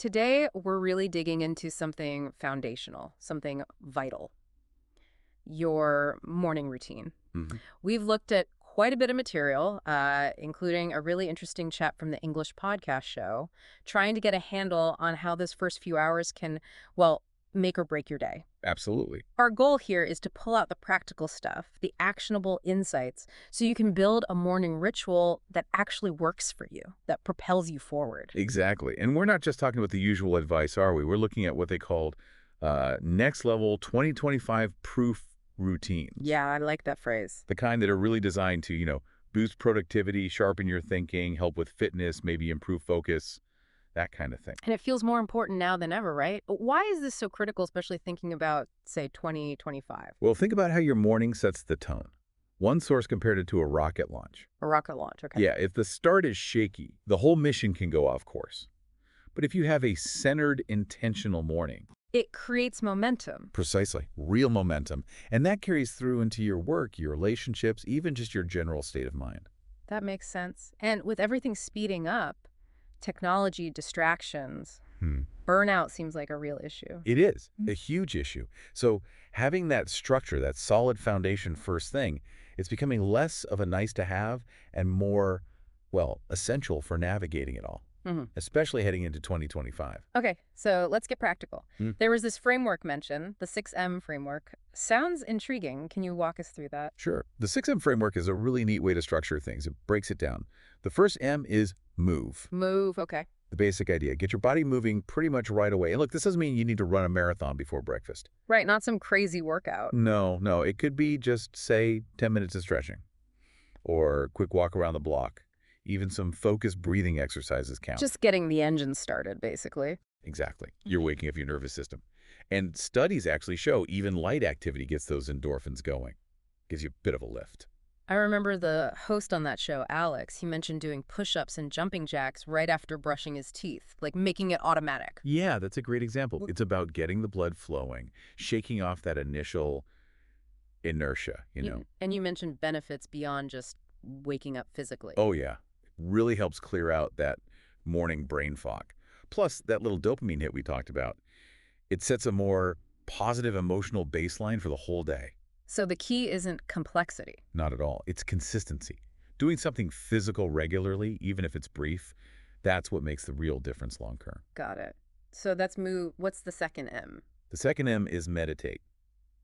Today, we're really digging into something foundational, something vital, your morning routine. Mhm. We've looked at quite a bit of material, including a really interesting chat from the English podcast show, trying to get a handle on how this first few hours can, well, make or break your day. Absolutely. Our goal here is to pull out the practical stuff, the actionable insights, so you can build a morning ritual that actually works for you, that propels you forward. Exactly. And we're not just talking about the usual advice, are we? We're looking at what they called next level 2025 proof routines. Yeah, I like that phrase. The kind that are really designed to, boost productivity, sharpen your thinking, help with fitness, maybe improve focus, that kind of thing. And it feels more important now than ever, right? Why is this so critical, especially thinking about, say, 2025? Well, think about how your morning sets the tone. One source compared it to a rocket launch. A rocket launch, okay. Yeah, if the start is shaky, the whole mission can go off course. But if you have a centered, intentional morning, It creates momentum. precisely, real momentum, and that carries through into your work, your relationships, even just your general state of mind. That makes sense. And with everything speeding up, technology, distractions, Hmm. burnout seems like a real issue. It is a huge issue. So having that structure, that solid foundation first thing, it's becoming less of a nice to have and more, well, essential for navigating it all, Mhm. especially heading into 2025. Okay, so let's get practical. Hmm. There was this framework mentioned, the 6M framework. Sounds intriguing. Can you walk us through that? Sure. The 6M framework is a really neat way to structure things. It breaks it down. The first M is move. Move, okay. The basic idea. Get your body moving pretty much right away. And look, this doesn't mean you need to run a marathon before breakfast. Right, not some crazy workout. No. It could be just, say, 10 minutes of stretching or a quick walk around the block. Even some focused breathing exercises count. Just getting the engine started, basically. Exactly. You're waking up your nervous system. And studies actually show even light activity gets those endorphins going. Gives you a bit of a lift. I remember the host on that show, Alex, he mentioned doing push-ups and jumping jacks right after brushing his teeth, like making it automatic. Yeah, that's a great example. It's about getting the blood flowing, shaking off that initial inertia, And you mentioned benefits beyond just waking up physically. Oh, yeah. It really helps clear out that morning brain fog. Plus, that little dopamine hit we talked about, it sets a more positive emotional baseline for the whole day. So the key isn't complexity. Not at all. It's consistency. Doing something physical regularly, even if it's brief, that's what makes the real difference long term. Got it. So that's move. What's the second M? The second M is meditate.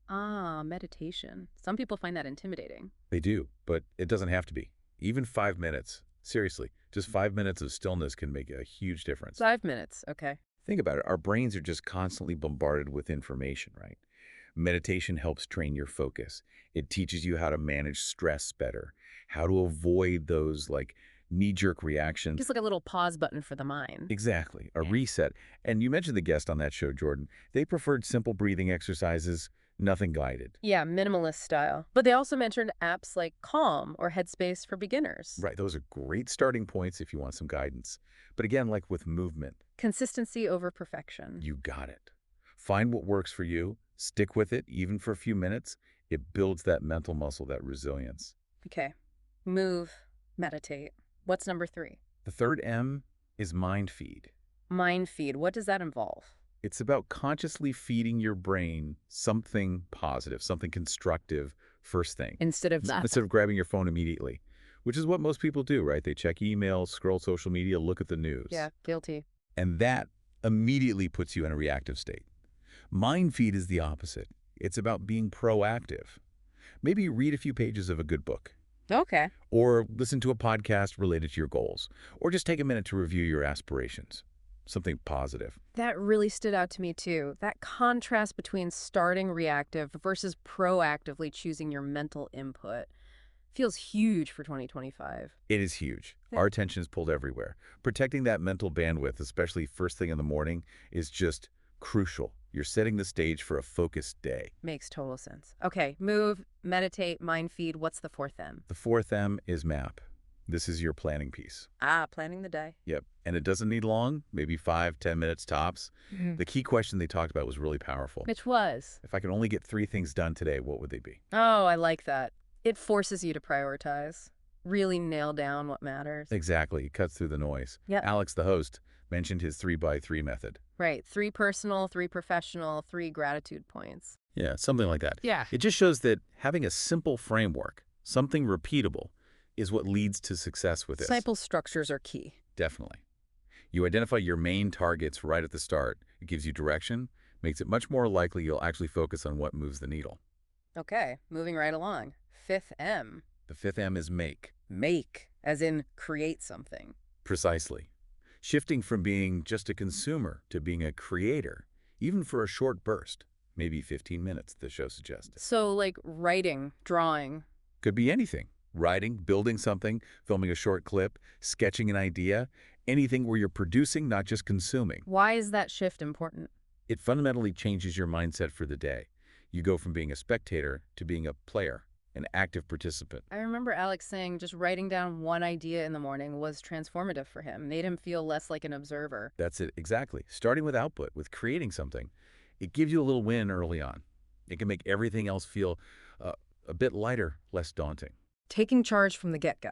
Ah, meditation. Some people find that intimidating. They do, but it doesn't have to be. Even 5 minutes. Seriously, just 5 minutes of stillness can make a huge difference. 5 minutes, okay. Think about it. Our brains are just constantly bombarded with information, right? Meditation helps train your focus. It teaches you how to manage stress better, how to avoid those knee-jerk reactions. Just like a little pause button for the mind. Exactly, a reset. And you mentioned the guest on that show, Jordan. They preferred simple breathing exercises, nothing guided. Yeah, minimalist style. But they also mentioned apps like Calm or Headspace for beginners. Right, those are great starting points if you want some guidance. But again, like with movement, Consistency over perfection. you got it. Find what works for you, stick with it, even for a few minutes. It builds that mental muscle, that resilience. Okay. Move, meditate. What's number 3? The third M is mind feed. Mind feed. What does that involve? It's about consciously feeding your brain something positive, something constructive first thing. Instead of that. Instead of grabbing your phone immediately, which is what most people do, right? They check emails, scroll social media, look at the news. Yeah, guilty. And that immediately puts you in a reactive state. Mind feed is the opposite. It's about being proactive. Maybe read a few pages of a good book, Okay. or listen to a podcast related to your goals, or just take a minute to review your aspirations. Something positive. That really stood out to me too. That contrast between starting reactive versus proactively choosing your mental input feels huge for 2025. It is huge. Yeah. Our attention is pulled everywhere. Protecting that mental bandwidth, especially first thing in the morning, is just crucial. You're setting the stage for a focused day. Makes total sense. Okay, move, meditate, mind feed. What's the 4th M? The fourth M is map. This is your planning piece. Ah, planning the day. Yep. And it doesn't need long, maybe 5-10 minutes tops. The key question they talked about was really powerful. Which was? If I could only get 3 things done today, what would they be? Oh, I like that. It forces you to prioritize. Really nail down what matters. Exactly. It cuts through the noise. Yep. Alex, the host, Mentioned his 3 by 3 method. Right. 3 personal, 3 professional, 3 gratitude points. Yeah, something like that. Yeah. It just shows that having a simple framework, something repeatable, is what leads to success with this. Simple structures are key. Definitely. You identify your main targets right at the start. It gives you direction, makes it much more likely you'll actually focus on what moves the needle. Okay, moving right along. Fifth M. The fifth M is make. Make, as in create something. Precisely. Shifting from being just a consumer to being a creator, even for a short burst, maybe 15 minutes, the show suggested. So, like writing, drawing. Could be anything. Writing, building something, filming a short clip, sketching an idea, anything where you're producing, not just consuming. Why is that shift important? It fundamentally changes your mindset for the day. You go from being a spectator to being a player, an active participant. I remember Alex saying just writing down one idea in the morning was transformative for him, made him feel less like an observer. That's it, exactly. Starting with output, with creating something, it gives you a little win early on. It can make everything else feel a bit lighter, less daunting. Taking charge from the get-go.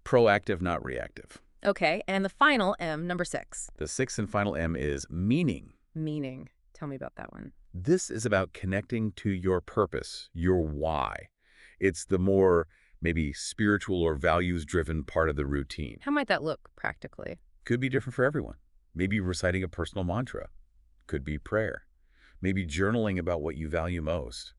Proactive, not reactive. Okay, and the final M, number 6. The sixth and final M is meaning. Meaning. Tell me about that one. This is about connecting to your purpose, your why. It's the more maybe spiritual or values-driven part of the routine. How might that look practically? Could be different for everyone. Maybe reciting a personal mantra. Could be prayer. Maybe journaling about what you value most.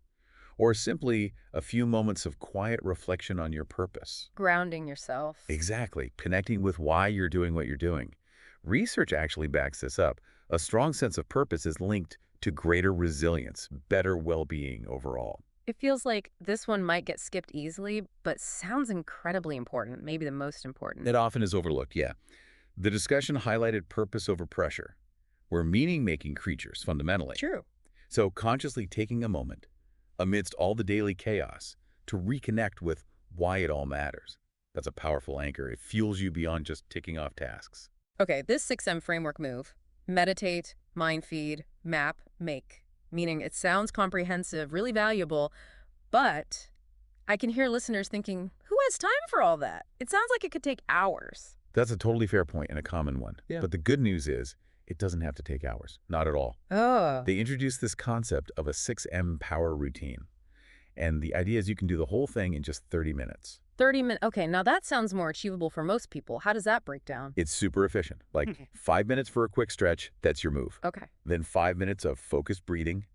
Or simply a few moments of quiet reflection on your purpose. Grounding yourself. Exactly. Connecting with why you're doing what you're doing. Research actually backs this up. A strong sense of purpose is linked to greater resilience, better well-being overall. It feels like this one might get skipped easily, but sounds incredibly important, maybe the most important. It often is overlooked, yeah. The discussion highlighted purpose over pressure. We're meaning-making creatures, fundamentally. True. So consciously taking a moment, amidst all the daily chaos, to reconnect with why it all matters. That's a powerful anchor. It fuels you beyond just ticking off tasks. Okay, this 6M framework move, meditate, mind feed, map, make, meaning it sounds comprehensive, really valuable, but I can hear listeners thinking, who has time for all that? It sounds like it could take hours. That's a totally fair point and a common one. Yeah. But the good news is, it doesn't have to take hours. Not at all. Oh. They introduced this concept of a 6M power routine. And the idea is you can do the whole thing in just 30 minutes. 30 minutes. Okay, now that sounds more achievable for most people. How does that break down? It's super efficient. Like 5 minutes for a quick stretch, that's your move. Okay, Then 5 minutes of focused breathing,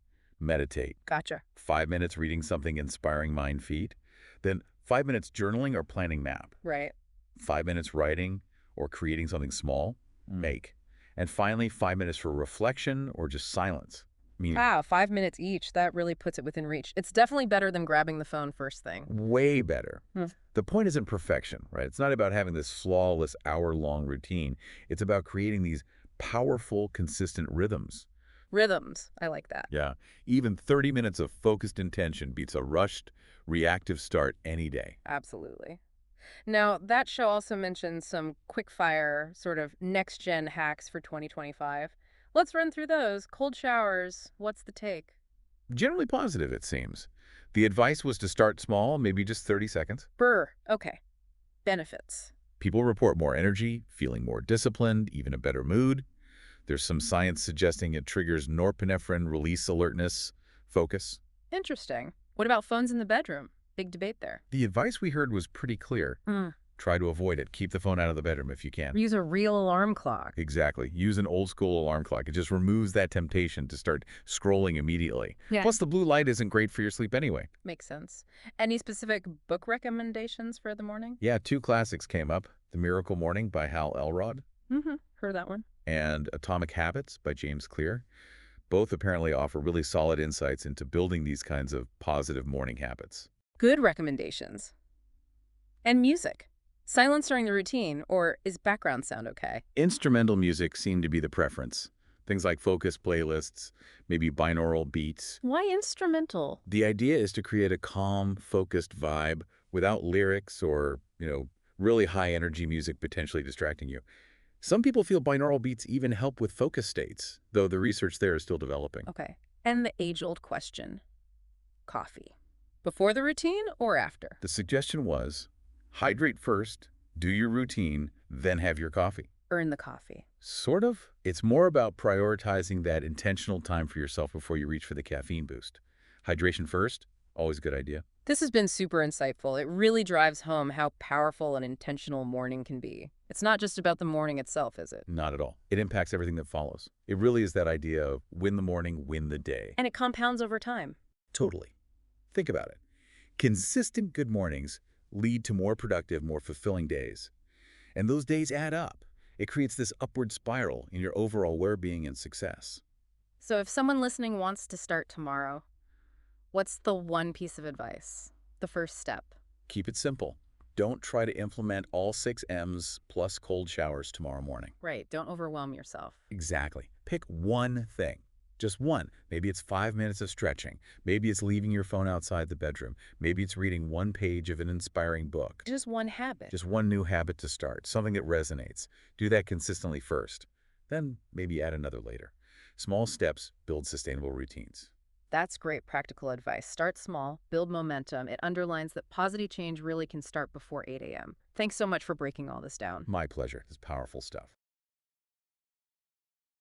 meditate. gotcha. 5 minutes reading something inspiring, mind feed. Then 5 minutes journaling or planning map. Right. 5 minutes writing or creating something small, make. And finally, 5 minutes for reflection or just silence. Meaning Wow, 5 minutes each. That really puts it within reach. It's definitely better than grabbing the phone first thing. way better. Hmm. The point isn't perfection, right? It's not about having this flawless hour-long routine. It's about creating these powerful, consistent rhythms. Rhythms. I like that. Yeah, even 30 minutes of focused intention beats a rushed, reactive start any day. Absolutely. Now, that show also mentions some quick-fire, sort of next-gen hacks for 2025. Let's run through those. Cold showers. What's the take? Generally positive, it seems. The advice was to start small, maybe just 30 seconds. Brr. Okay. Benefits. People report more energy, feeling more disciplined, even a better mood. There's some science suggesting it triggers norepinephrine release alertness, focus. Interesting. What about phones in the bedroom? Big debate there. The advice we heard was pretty clear. Try to avoid it. Keep the phone out of the bedroom if you can. Use a real alarm clock. Exactly. Use an old school alarm clock. It just removes that temptation to start scrolling immediately. Yeah. Plus, the blue light isn't great for your sleep anyway. Makes sense. Any specific book recommendations for the morning? Yeah, 2 classics came up. The Miracle Morning by Hal Elrod Heard that one. and Atomic Habits by James Clear. Both apparently offer really solid insights into building these kinds of positive morning habits. Good recommendations. And music. Silence during the routine, or is background sound okay? Instrumental music seemed to be the preference. Things like focused playlists, maybe binaural beats. Why instrumental? The idea is to create a calm, focused vibe without lyrics or, really high energy music potentially distracting you. Some people feel binaural beats even help with focus states, though the research there is still developing. Okay. And the age-old question. Coffee. Before the routine or after? The suggestion was, hydrate first, do your routine, then have your coffee. earn the coffee. Sort of. It's more about prioritizing that intentional time for yourself before you reach for the caffeine boost. Hydration first, always a good idea. This has been super insightful. It really drives home how powerful an intentional morning can be. It's not just about the morning itself, is it? Not at all. It impacts everything that follows. It really is that idea of win the morning, win the day. And it compounds over time. Totally. Think about it. Consistent good mornings lead to more productive, more fulfilling days. And those days add up. It creates this upward spiral in your overall well-being and success. So if someone listening wants to start tomorrow, what's the one piece of advice? The first step? Keep it simple. Don't try to implement all 6 M's plus cold showers tomorrow morning. Right, don't overwhelm yourself. Exactly. Pick one thing. Just one. Maybe it's 5 minutes of stretching. Maybe it's leaving your phone outside the bedroom. Maybe it's reading one page of an inspiring book. Just one habit. Just one new habit to start, something that resonates. Do that consistently first. Then maybe add another later. Small steps build sustainable routines. That's great practical advice. Start small, build momentum. It underlines that positive change really can start before 8 a.m. Thanks so much for breaking all this down. My pleasure. It's powerful stuff.